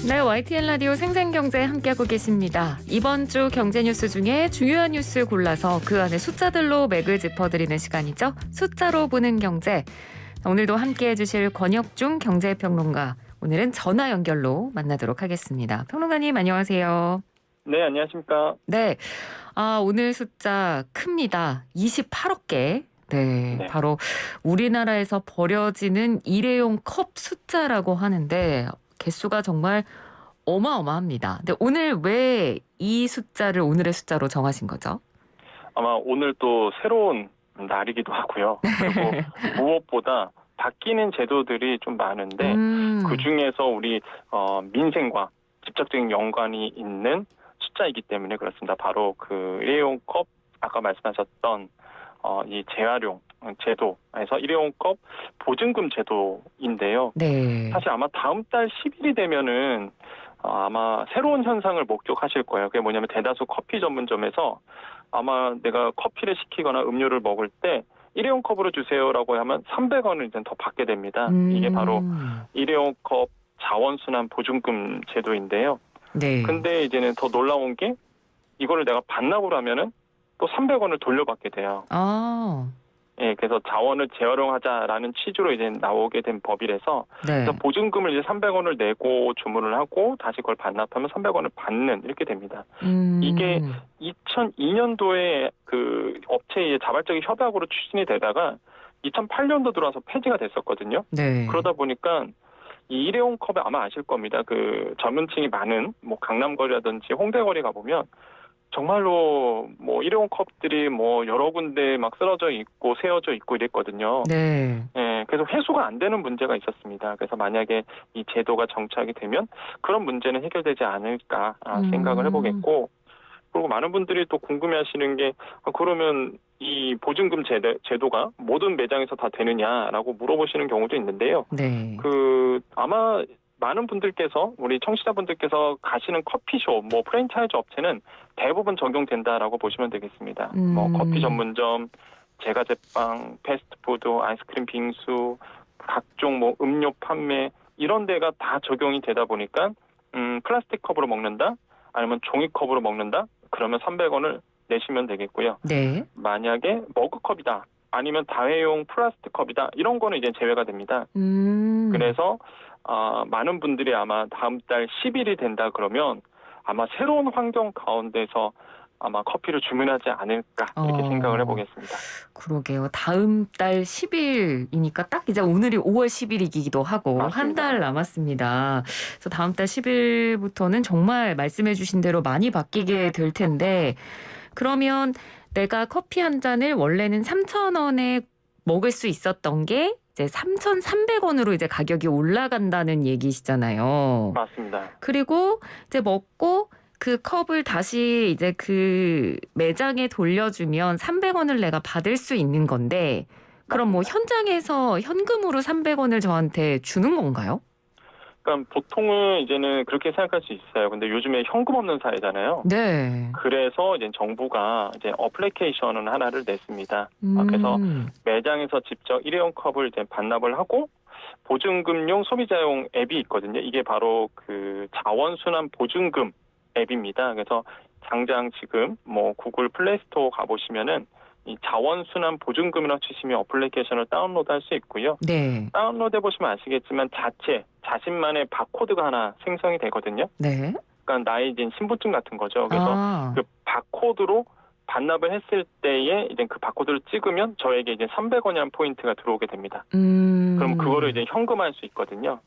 네, YTN 라디오 생생경제 함께하고 계십니다. 이번 주 경제 뉴스 중에 중요한 뉴스 골라서 그 안에 숫자들로 맥을 짚어드리는 시간이죠. 숫자로 보는 경제. 오늘도 함께해 주실 권혁중 경제평론가. 오늘은 전화 연결로 만나도록 하겠습니다. 평론가님 안녕하세요. 네, 안녕하십니까. 네, 오늘 숫자 큽니다. 28억 개. 네, 바로 우리나라에서 버려지는 일회용 컵 숫자라고 하는데 개수가 정말 어마어마합니다. 근데 오늘 왜 이 숫자를 오늘의 숫자로 정하신 거죠? 아마 오늘 또 새로운 날이기도 하고요. 그리고 무엇보다 바뀌는 제도들이 좀 많은데 그중에서 우리 민생과 직접적인 연관이 있는 숫자이기 때문에 그렇습니다. 바로 그 일회용 컵 아까 말씀하셨던 이 재활용 제도에서 일회용 컵 보증금 제도인데요. 네. 사실 아마 다음 달 10일이 되면은 아마 새로운 현상을 목격하실 거예요. 그게 뭐냐면 대다수 커피 전문점에서 아마 내가 커피를 시키거나 음료를 먹을 때 일회용 컵으로 주세요라고 하면 300원을 이제 더 받게 됩니다. 이게 바로 일회용 컵 자원순환 보증금 제도인데요. 네. 근데 이제는 더 놀라운 게 이거를 내가 반납을 하면은 또 300원을 돌려받게 돼요. 예, 그래서 자원을 재활용하자라는 취지로 이제 나오게 된 법이라서 네. 그래서 보증금을 이제 300원을 내고 주문을 하고 다시 그걸 반납하면 300원을 받는 이렇게 됩니다. 이게 2002년도에 그 업체의 자발적인 협약으로 추진이 되다가 2008년도 들어와서 폐지가 됐었거든요. 네. 그러다 보니까 이 일회용 컵에 아마 아실 겁니다. 그 전문층이 많은 뭐 강남거리라든지 홍대거리 가보면 정말로 뭐 일회용 컵들이 뭐 여러 군데 막 쓰러져 있고 세워져 있고 이랬거든요. 네. 예, 그래서 회수가 안 되는 문제가 있었습니다. 그래서 만약에 이 제도가 정착이 되면 그런 문제는 해결되지 않을까 생각을 해보겠고, 그리고 많은 분들이 또 궁금해하시는 게 그러면 이 보증금 제도가 모든 매장에서 다 되느냐라고 물어보시는 경우도 있는데요. 네. 아마 많은 분들께서 우리 청취자분들께서 가시는 커피숍, 뭐 프랜차이즈 업체는 대부분 적용된다라고 보시면 되겠습니다. 뭐 커피 전문점, 제과제빵, 패스트푸드, 아이스크림 빙수, 각종 뭐 음료 판매 이런 데가 다 적용이 되다 보니까 플라스틱 컵으로 먹는다, 아니면 종이컵으로 먹는다, 그러면 300원을 내시면 되겠고요. 네. 만약에 머그컵이다, 아니면 다회용 플라스틱 컵이다, 이런 거는 이제 제외가 됩니다. 그래서 많은 분들이 아마 다음 달 10일이 된다 그러면 아마 새로운 환경 가운데서 아마 커피를 주문하지 않을까 이렇게 생각을 해보겠습니다. 그러게요. 다음 달 10일이니까 딱 이제 오늘이 5월 10일이기도 하고 한 달 남았습니다. 그래서 다음 달 10일부터는 정말 말씀해 주신 대로 많이 바뀌게 될 텐데 그러면 내가 커피 한 잔을 원래는 3,000원에 먹을 수 있었던 게 이제 3,300원으로 이제 가격이 올라간다는 얘기시잖아요. 맞습니다. 그리고 이제 먹고 그 컵을 다시 이제 그 매장에 돌려주면 300원을 내가 받을 수 있는 건데 그럼 뭐 현장에서 현금으로 300원을 저한테 주는 건가요? 그러니까 보통은 이제는 그렇게 생각할 수 있어요. 근데 요즘에 현금 없는 사회잖아요. 네. 그래서 이제 정부가 이제 어플리케이션을 하나를 냈습니다. 그래서 매장에서 직접 일회용 컵을 이제 반납을 하고 보증금용 소비자용 앱이 있거든요. 이게 바로 그 자원순환 보증금 앱입니다. 그래서 당장 지금 뭐 구글 플레이스토어 가보시면은 이 자원순환 보증금이라고 치시면 어플리케이션을 다운로드할 수 있고요. 네. 다운로드 해보시면 아시겠지만 자신만의 바코드가 하나 생성이 되거든요. 네. 그러니까 나의 이제 신분증 같은 거죠. 그래서 그 바코드로 반납을 했을 때에 이제 그 바코드를 찍으면 저에게 이제 300원이라는 포인트가 들어오게 됩니다. 그럼 그거를 이제 현금화할 수 있거든요.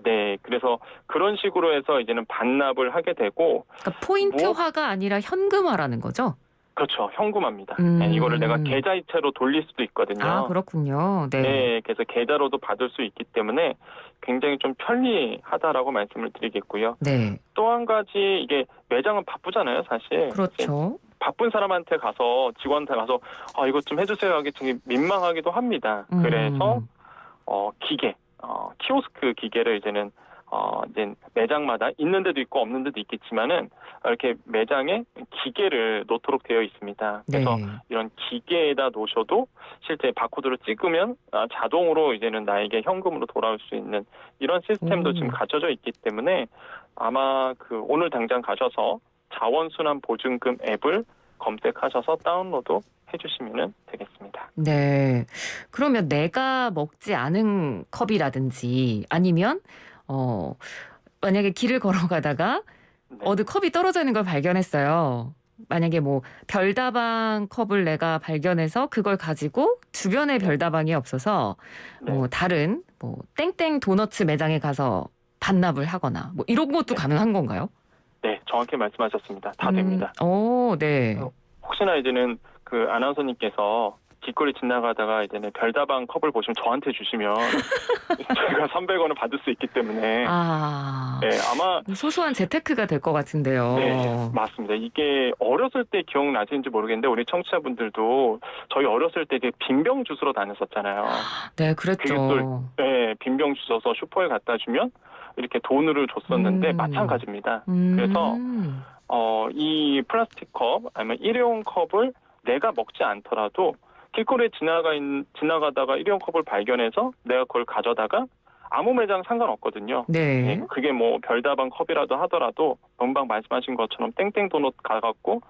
네, 그래서 그런 식으로 해서 이제는 반납을 하게 되고. 그러니까 포인트화가 아니라 현금화라는 거죠? 그렇죠. 현금화입니다. 네, 이거를 내가 계좌이체로 돌릴 수도 있거든요. 그렇군요. 네. 네, 그래서 계좌로도 받을 수 있기 때문에 굉장히 좀 편리하다라고 말씀을 드리겠고요. 네. 또 한 가지 이게 매장은 바쁘잖아요, 사실. 그렇죠. 바쁜 사람한테 가서 직원한테 가서 이것 좀 해주세요 하기 되게 민망하기도 합니다. 그래서 기계, 키오스크 기계를 이제는 이제 매장마다 있는 데도 있고 없는 데도 있겠지만은 이렇게 매장에 기계를 놓도록 되어 있습니다. 그래서 네. 이런 기계에다 놓으셔도 실제 바코드를 찍으면 자동으로 이제는 나에게 현금으로 돌아올 수 있는 이런 시스템도 지금 갖춰져 있기 때문에 아마 오늘 당장 가셔서 자원순환 보증금 앱을 검색하셔서 다운로드 해주시면 되겠습니다. 네. 그러면 내가 먹지 않은 컵이라든지 아니면 만약에 길을 걸어가다가 네. 어디 컵이 떨어져 있는 걸 발견했어요. 만약에 뭐 별다방 컵을 내가 발견해서 그걸 가지고 주변에 별다방이 없어서 네. 뭐 다른 뭐 땡땡 도너츠 매장에 가서 반납을 하거나 뭐 이런 것도 가능한 건가요? 네, 정확히 말씀하셨습니다. 다 됩니다. 오, 네. 혹시나 이제는 아나운서님께서 길거리 지나가다가 이제는 별다방 컵을 보시면 저한테 주시면 저희가 300원을 받을 수 있기 때문에 네, 아마 소소한 재테크가 될 것 같은데요. 네, 맞습니다. 이게 어렸을 때 기억나시는지 모르겠는데 우리 청취자분들도 저희 어렸을 때 이제 빈병 주스러 다녔었잖아요. 네, 그랬죠. 네, 빈병 주워서 슈퍼에 갖다 주면 이렇게 돈을 줬었는데 마찬가지입니다. 그래서 이 플라스틱 컵 아니면 일회용 컵을 내가 먹지 않더라도 길거리에 지나가다가 일회용 컵을 발견해서 내가 그걸 가져다가 아무 매장 상관없거든요. 네. 네, 그게 뭐 별다방 컵이라도 하더라도 금방 말씀하신 것처럼 땡땡 도넛 가갖고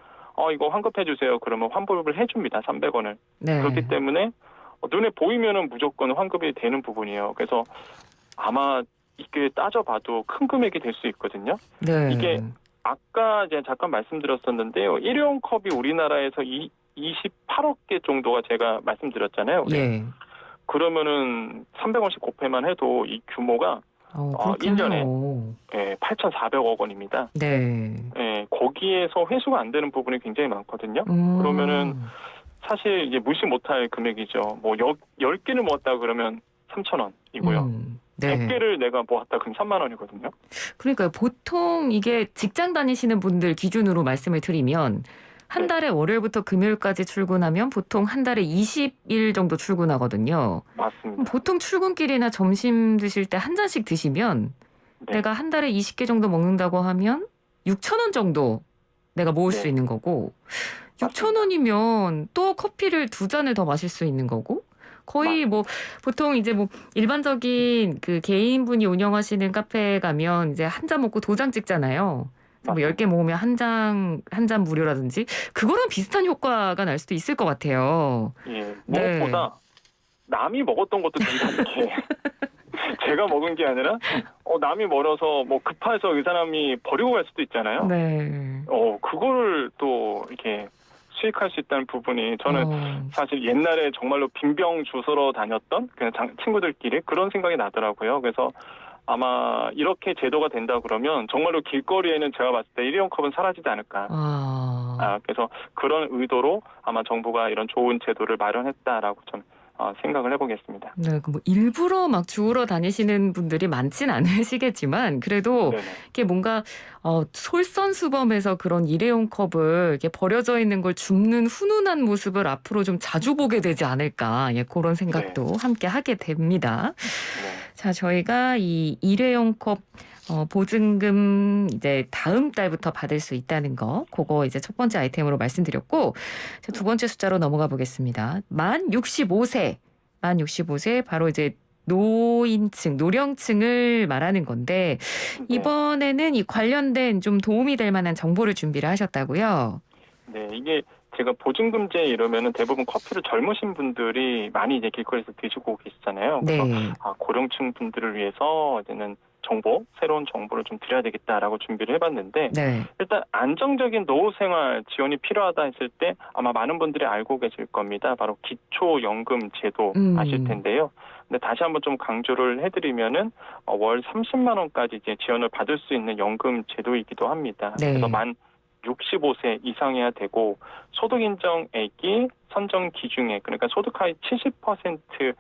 이거 환급해 주세요. 그러면 환불을 해줍니다. 300원을. 네. 그렇기 때문에 눈에 보이면은 무조건 환급이 되는 부분이에요. 그래서 아마 이게 따져봐도 큰 금액이 될 수 있거든요. 네. 이게 아까 이제 잠깐 말씀드렸었는데요. 일회용 컵이 우리나라에서 28억 개 정도가 제가 말씀드렸잖아요. 예. 그러면은 300원씩 곱해만 해도 이 규모가 1년에 8,400억 원입니다. 네. 거기에서 회수가 안 되는 부분이 굉장히 많거든요. 그러면은 사실 이제 무시 못할 금액이죠. 뭐 10개를 모았다 그러면 3,000원이고요. 네. 100개를 내가 모았다 그럼 3만 원이거든요. 그러니까 보통 이게 직장 다니시는 분들 기준으로 말씀을 드리면 한 달에 월요일부터 금요일까지 출근하면 보통 한 달에 20일 정도 출근하거든요. 맞습니다. 보통 출근길이나 점심 드실 때 한 잔씩 드시면 네. 내가 한 달에 20개 정도 먹는다고 하면 6,000원 정도 내가 모을 수 있는 거고 6,000원이면 또 커피를 2잔을 더 마실 수 있는 거고 거의 뭐 보통 이제 뭐 일반적인 개인분이 운영하시는 카페에 가면 이제 한 잔 먹고 도장 찍잖아요. 뭐 10개 모으면 한 잔 무료라든지 그거랑 비슷한 효과가 날 수도 있을 것 같아요. 예, 무엇보다 남이 먹었던 것도 된다는 게 제가 먹은 게 아니라 남이 멀어서 뭐 급해서 그 사람이 버리고 갈 수도 있잖아요. 네. 그거를 또 이렇게 수익할 수 있다는 부분이 저는 사실 옛날에 정말로 빈병 주스러 다녔던 그냥 친구들끼리 그런 생각이 나더라고요. 그래서 아마 이렇게 제도가 된다 그러면 정말로 길거리에는 제가 봤을 때 일회용 컵은 사라지지 않을까. 그래서 그런 의도로 아마 정부가 이런 좋은 제도를 마련했다라고 좀 생각을 해보겠습니다. 네, 뭐 일부러 막 주우러 다니시는 분들이 많진 않으시겠지만 그래도 네네. 이게 뭔가 솔선수범해서 그런 일회용 컵을 이렇게 버려져 있는 걸 줍는 훈훈한 모습을 앞으로 좀 자주 보게 되지 않을까 그런 생각도 함께 하게 됩니다. 네. 자, 저희가 이 일회용 컵 보증금 이제 다음 달부터 받을 수 있다는 거, 그거 이제 첫 번째 아이템으로 말씀드렸고, 자, 두 번째 숫자로 넘어가 보겠습니다. 만 65세 바로 이제 노인층, 노령층을 말하는 건데 이번에는 이 관련된 좀 도움이 될 만한 정보를 준비를 하셨다고요? 네, 이게 제가 보증금제 이러면은 대부분 커피를 젊으신 분들이 많이 이제 길거리에서 드시고 계시잖아요. 그래서 네. 고령층 분들을 위해서 이제는 새로운 정보를 좀 드려야 되겠다라고 준비를 해봤는데 네. 일단 안정적인 노후 생활 지원이 필요하다 했을 때 아마 많은 분들이 알고 계실 겁니다. 바로 기초연금 제도 아실 텐데요. 근데 다시 한번 좀 강조를 해드리면은 월 30만 원까지 이제 지원을 받을 수 있는 연금 제도이기도 합니다. 네. 그래서 만 65세 이상해야 되고 소득 인정액이 선정 기준액 그러니까 소득 하위 70%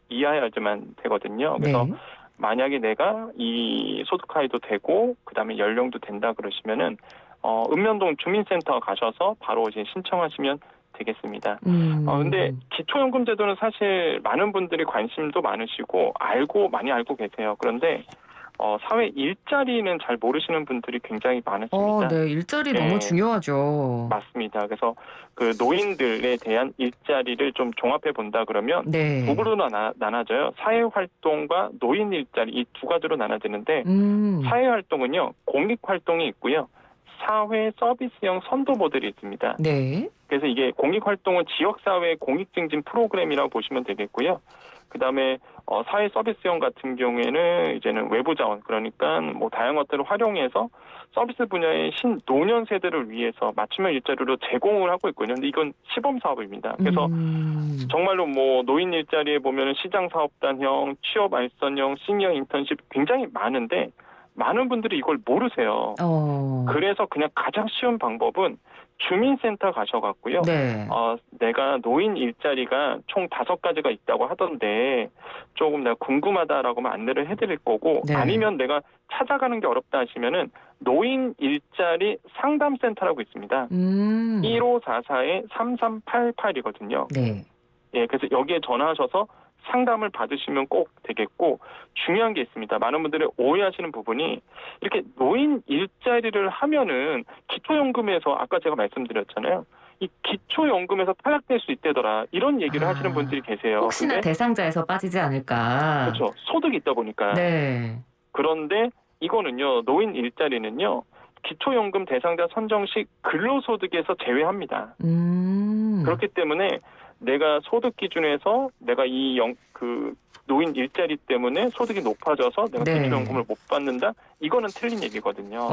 이하여야만 되거든요. 그래서 네. 만약에 내가 이 소득 하위도 되고 그다음에 연령도 된다 그러시면은 읍면동 주민센터 가셔서 바로 이제 신청하시면 되겠습니다. 근데 기초연금 제도는 사실 많은 분들이 관심도 많으시고 많이 알고 계세요. 그런데 사회 일자리는 잘 모르시는 분들이 굉장히 많으십니다. 네, 일자리 네. 너무 중요하죠. 맞습니다. 그래서 그 노인들에 대한 일자리를 좀 종합해 본다 그러면 네. 두 그룹으로 나눠져요. 사회활동과 노인 일자리 이 두 가지로 나눠지는데 사회활동은요 공익활동이 있고요. 사회 서비스형 선도 모델이 있습니다. 네. 그래서 이게 공익활동은 지역사회 공익증진 프로그램이라고 보시면 되겠고요. 그다음에 사회 서비스형 같은 경우에는 이제는 외부 자원 그러니까 뭐 다양한 것들을 활용해서 서비스 분야의 신노년 세대를 위해서 맞춤형 일자리로 제공을 하고 있거든요. 근데 이건 시범 사업입니다. 그래서 정말로 뭐 노인 일자리에 보면은 시장 사업단형, 취업 알선형, 시니어 인턴십 굉장히 많은데 많은 분들이 이걸 모르세요. 그래서 그냥 가장 쉬운 방법은 주민센터 가셔갖고요. 네. 내가 노인 일자리가 총 5가지가 있다고 하던데 조금 내가 궁금하다라고 하면 안내를 해드릴 거고 네. 아니면 내가 찾아가는 게 어렵다 하시면은 노인 일자리 상담센터라고 있습니다. 1544-3388이거든요. 네. 예, 그래서 여기에 전화하셔서 상담을 받으시면 꼭 되겠고 중요한 게 있습니다. 많은 분들이 오해하시는 부분이 이렇게 노인 일자리를 하면은 기초연금에서 아까 제가 말씀드렸잖아요. 이 기초연금에서 탈락될 수 있다더라 이런 얘기를 하시는 분들이 계세요. 혹시나 근데 대상자에서 빠지지 않을까. 그렇죠. 소득이 있다 보니까. 네. 그런데 이거는요. 노인 일자리는요. 기초연금 대상자 선정 시 근로소득에서 제외합니다. 그렇기 때문에 내가 소득 기준에서 내가 노인 일자리 때문에 소득이 높아져서 내가 네. 기초연금을 못 받는다? 이거는 틀린 얘기거든요.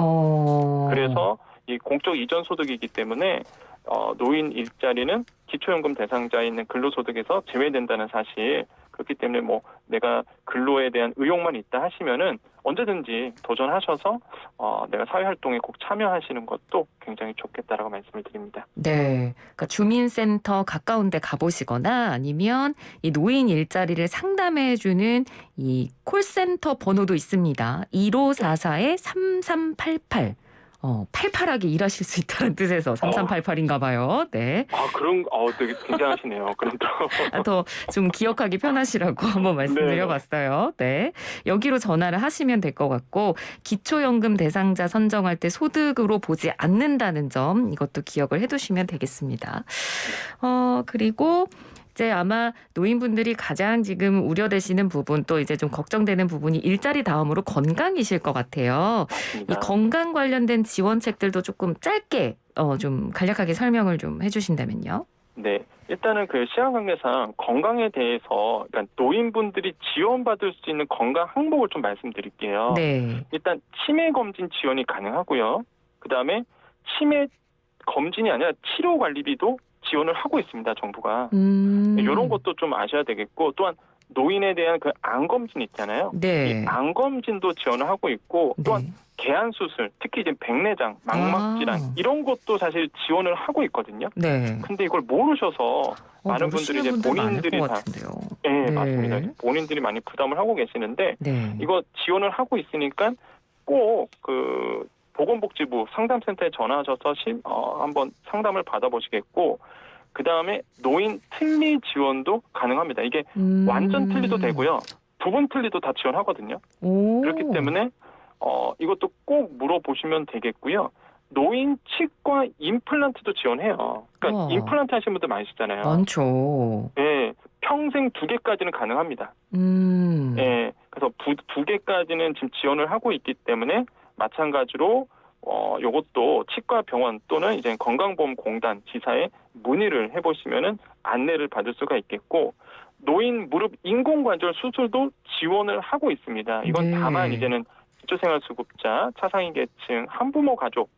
그래서 이 공적 이전 소득이기 때문에 노인 일자리는 기초연금 대상자에 있는 근로소득에서 제외된다는 사실. 그렇기 때문에 뭐 내가 근로에 대한 의욕만 있다 하시면은 언제든지 도전하셔서 내가 사회활동에 꼭 참여하시는 것도 굉장히 좋겠다라고 말씀을 드립니다. 네, 그러니까 주민센터 가까운 데 가보시거나 아니면 이 노인 일자리를 상담해주는 이 콜센터 번호도 있습니다. 1544-3388. 88하게 일하실 수 있다는 뜻에서 3388인가 봐요. 네. 되게 굉장하시네요. 그럼 또. 더 좀 기억하기 편하시라고 한번 말씀드려봤어요. 네. 여기로 전화를 하시면 될 것 같고 기초연금 대상자 선정할 때 소득으로 보지 않는다는 점 이것도 기억을 해두시면 되겠습니다. 그리고 이제 아마 노인분들이 가장 지금 우려되시는 부분 또 이제 좀 걱정되는 부분이 일자리 다음으로 건강이실 것 같아요. 맞습니다. 이 건강 관련된 지원책들도 조금 짧게 좀 간략하게 설명을 좀 해주신다면요. 네, 일단은 그 시간 관계상 건강에 대해서 그러니까 노인분들이 지원받을 수 있는 건강 항목을 좀 말씀드릴게요. 네. 일단 치매 검진 지원이 가능하고요. 그 다음에 치매 검진이 아니라 치료 관리비도 지원을 하고 있습니다, 정부가. 이런 것도 좀 아셔야 되겠고, 또한 노인에 대한 그 암 검진 있잖아요. 네. 이 암 검진도 지원을 하고 있고, 또한 개안 수술, 특히 이제 백내장, 망막 질환 이런 것도 사실 지원을 하고 있거든요. 네. 근데 이걸 모르셔서 많은 분들이 이제 본인들이 다 네, 맞습니다. 본인들이 많이 부담을 하고 계시는데 이거 지원을 하고 있으니까 꼭 그 보건복지부 상담센터에 전화하셔서 한번 상담을 받아보시겠고 그 다음에 노인 틀니 지원도 가능합니다. 이게 완전 틀니도 되고요. 부분 틀니도 다 지원하거든요. 그렇기 때문에 이것도 꼭 물어보시면 되겠고요. 노인 치과 임플란트도 지원해요. 그러니까 임플란트 하시는 분들 많으시잖아요. 많죠. 네, 평생 2개까지는 가능합니다. 네, 그래서 2개까지는 지금 지원을 하고 있기 때문에 마찬가지로 요것도 치과 병원 또는 이제 건강보험공단 지사에 문의를 해보시면은 안내를 받을 수가 있겠고 노인 무릎 인공관절 수술도 지원을 하고 있습니다. 이건 다만 이제는 기초생활수급자, 차상위계층, 한부모 가족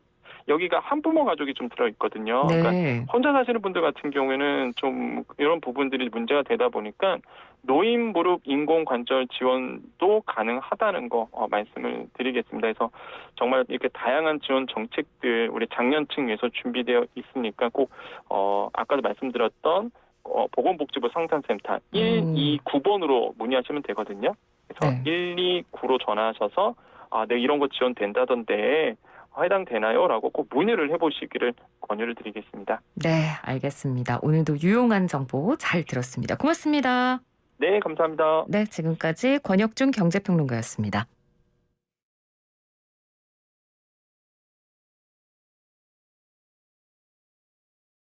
여기가 한부모 가족이 좀 들어있거든요. 그러니까 혼자 사시는 분들 같은 경우에는 좀 이런 부분들이 문제가 되다 보니까 노인 무릎 인공관절 지원도 가능하다는 거 말씀을 드리겠습니다. 그래서 정말 이렇게 다양한 지원 정책들 우리 장년층 위해서 준비되어 있으니까 꼭 아까도 말씀드렸던 보건복지부 상담센터 129번으로 문의하시면 되거든요. 그래서 129로 전화하셔서 네, 이런 거 지원된다던데 해당되나요? 라고 꼭 문의를 해보시기를 권유를 드리겠습니다. 네, 알겠습니다. 오늘도 유용한 정보 잘 들었습니다. 고맙습니다. 네, 감사합니다. 네, 지금까지 권혁준 경제평론가였습니다.